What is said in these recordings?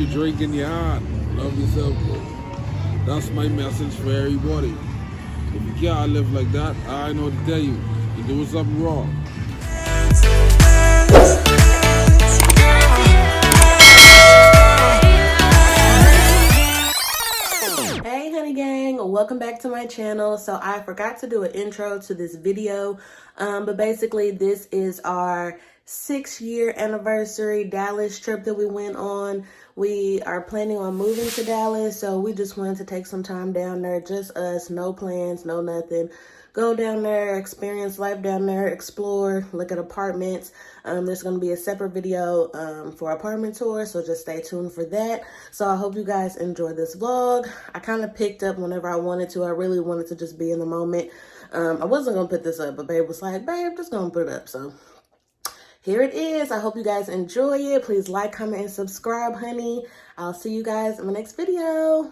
your drink in your hand. Love yourself, bro. That's my message for everybody. If you can't live like that, I know to tell you, you're doing something wrong. Hey honey gang, welcome back to my channel. So I forgot to do an intro to this video, but basically this is our 6-year anniversary Dallas trip that we went on. We are planning on moving to Dallas, so we just wanted to take some time down there, just us, no plans, no nothing. Go down there, experience life down there, explore, look at apartments. There's going to be a separate video for apartment tour, so just stay tuned for that. So I hope you guys enjoy this vlog. I kind of picked up whenever I wanted to. I really wanted to just be in the moment. I wasn't going to put this up, but babe was like, babe, just going to put it up. So here it is. I hope you guys enjoy it. Please like, comment, and subscribe, honey. I'll see you guys in my next video.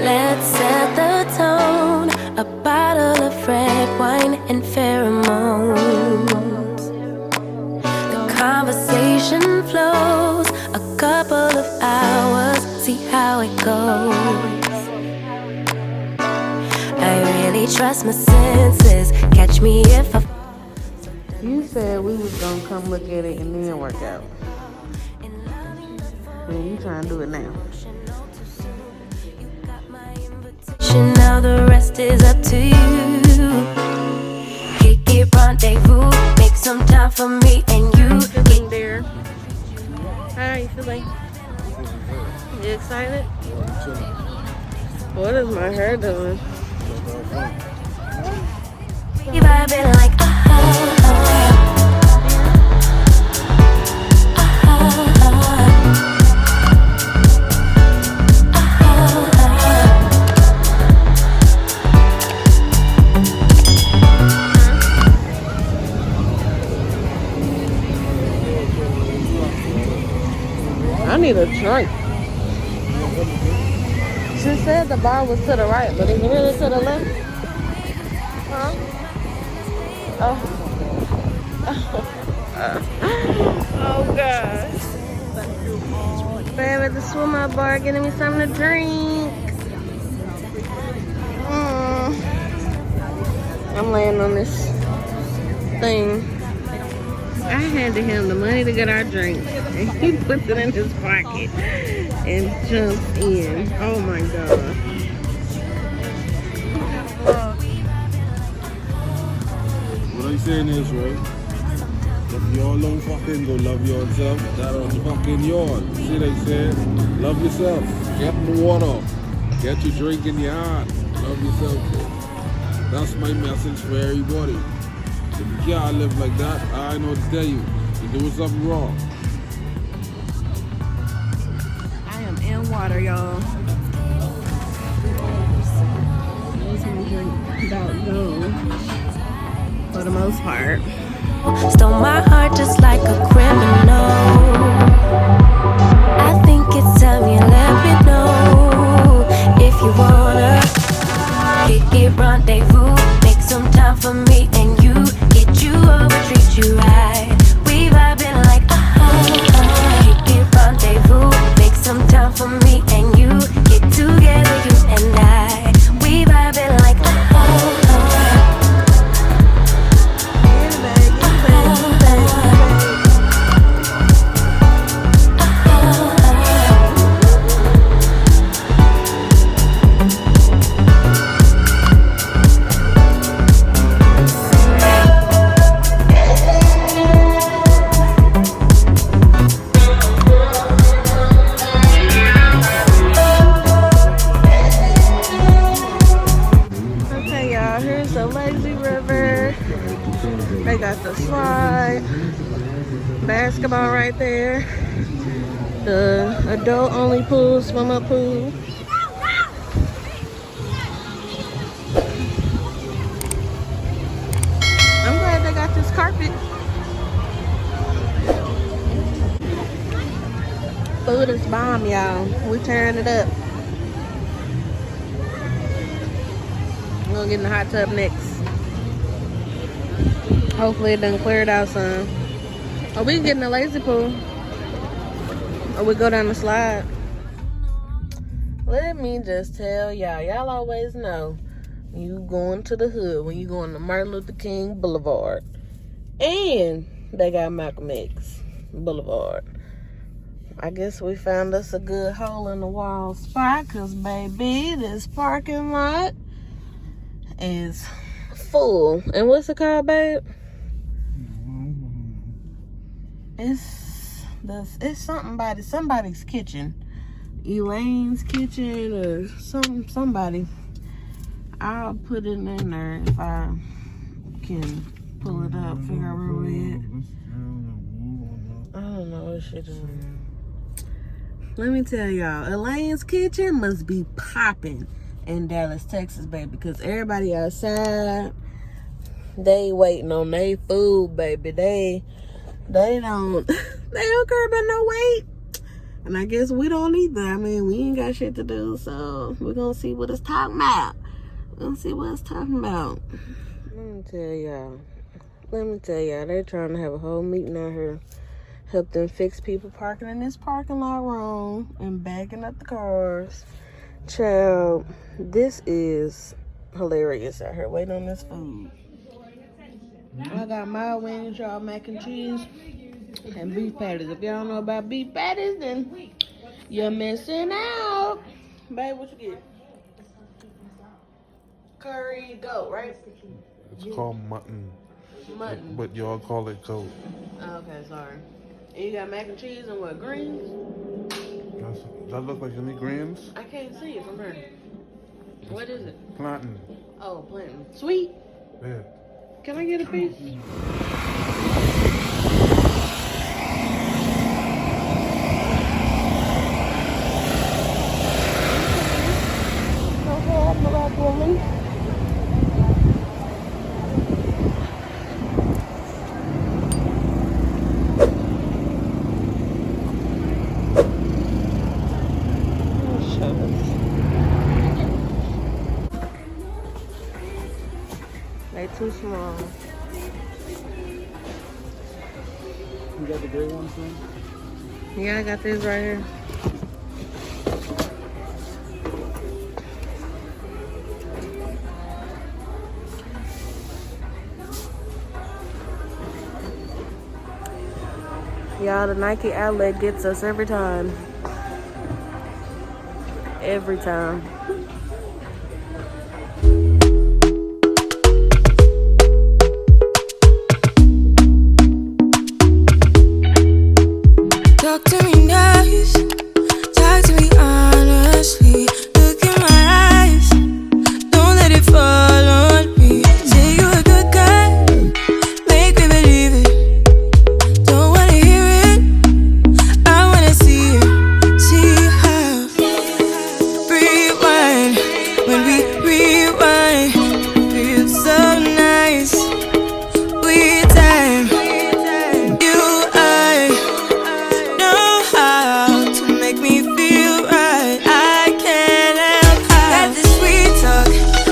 Let's set the tone, a bottle of red wine and pheromones. The conversation flows, a couple of hours, see how it goes. I really trust my senses, catch me if I... You said we was gonna come look at it and then work out. And you trying to do it now. Now the rest is up to you. Kick it, rendezvous, make some time for me and you. Feeling there. How are you feeling? You excited? What is my hair doing? We vibing like I need a drink. She said the bar was to the right, but is it really to the left? Huh? Oh. Oh gosh. Babe at the swim up bar getting me something to drink. I'm laying on this thing. I handed him the money to get our drink, and he puts it in his pocket and jumps in. Oh my god. What I'm saying is, right? If y'all don't fucking go love yourself, that on the fucking yard. See they said, love yourself. Get in the water. Get your drink in your hand. Love yourself, bro. That's my message for everybody. If you can't live like that, I know to tell you, you're doing something wrong. I am in water, y'all. That's my drink about gone. For the most part. stole my heart just like a criminal. I think it's time you let me know if you wanna kick it, rendezvous, make some time for me and you, get you over, treat you right. We vibing like kick it, rendezvous, make some time for me and you, get together, you and I. We vibing like They got the slide, basketball right there, the adult only pool, swim up pool. I'm glad they got this carpet. Food is bomb, y'all. We tearing it up. We're gonna get in the hot tub next. Hopefully it done cleared out some. Oh, we can get in the lazy pool. Or we go down the slide. Let me just tell y'all. Y'all always know when you going to the hood, when you going to Martin Luther King Boulevard. And they got Malcolm X Boulevard. I guess we found us a good hole in the wall spot, because baby, this parking lot is full. And what's it called, babe? It's somebody's kitchen. Elaine's kitchen or somebody. I'll put it in there if I can pull it up, figure out where we're at. I don't know what she doing. Let me tell y'all, Elaine's kitchen must be popping in Dallas, Texas, baby, because everybody outside, they waiting on their food, baby. They don't care about no wait. And I guess we don't either. I mean, we ain't got shit to do, so we're gonna see what it's talking about. Let me tell y'all, they're trying to have a whole meeting out here. Help them fix people parking in this parking lot wrong and backing up the cars. Child, this is hilarious out here waiting on this food. I got my wings, y'all, mac and cheese, and beef patties. If y'all don't know about beef patties, then you're missing out. Babe, what you get? Curry goat, right? It's called mutton. Mutton. But y'all call it goat. Okay, sorry. And you got mac and cheese and what, greens? Does that look like any greens? I can't see it from here. What is it? Plantain. Oh, plantain. Sweet? Yeah. Can I get a piece? They too small. You got the gray one too? Yeah, I got this right here. Y'all, the Nike outlet gets us every time. Every time. Talk to me nice, talk to me honestly. Look in my eyes, don't let it fall on me. Say you a good guy, make me believe it. Don't wanna hear it, I wanna see it. See how rewind, when we rewind, feels so nice. We time, you I know how to make me feel right. I can't help how. Got this sweet talk,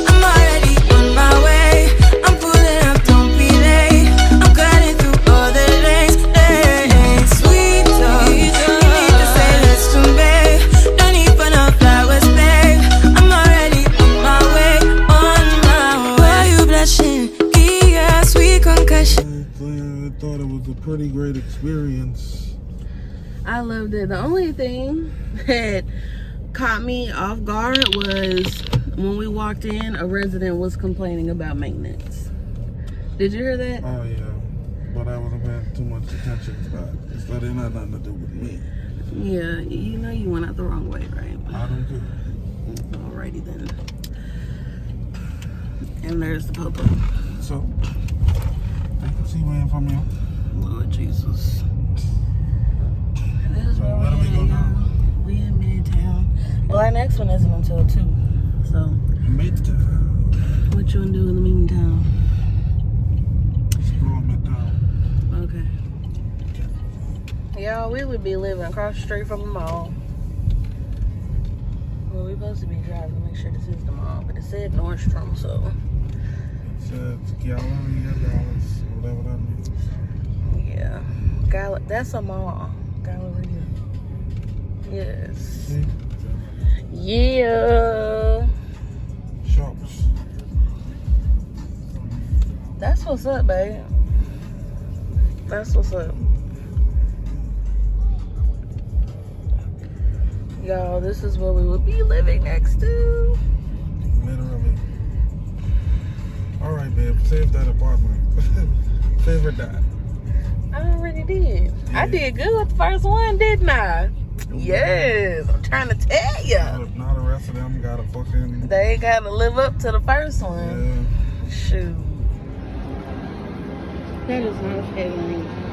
I'm already on my way. I'm pulling up, don't be late. I'm cutting through all the lanes. Sweet talk, you need to say less to me. Don't need for no flowers, babe. I'm already on my way, Why you blushing? Yeah, sweet concussion. I thought it was a pretty great experience. I loved it. The only thing that caught me off guard was when we walked in, a resident was complaining about maintenance. Did you hear that? Oh yeah, but I wasn't paying too much attention to that. That ain't had nothing to do with me. Yeah, you know you went out the wrong way, right? I don't care. Alrighty then. And there's the popo. So, I can see waiting for me. Lord Jesus. This is where Where do we go now? We in Midtown. Well, our next one isn't until 2. So, Midtown. what you gonna do in the meantime? Explore Midtown. Okay. Y'all, we would be living across the street from the mall. Well, we're supposed to be driving to make sure this is the mall, but it said Nordstrom, so. It says Galleria Dallas, whatever that means. Yeah. That's a mall. Galleria. Yes. See? Yeah. Shops. That's what's up, babe. That's what's up. Y'all, this is where we would be living next to. Literally. Alright, babe. Save that apartment. Favorite that. I already did. Yeah. I did good with the first one, didn't I? Yes. I'm trying to tell you. Now the rest of them gotta fucking... They ain't gotta live up to the first one. Yeah. Shoot. That is not failing.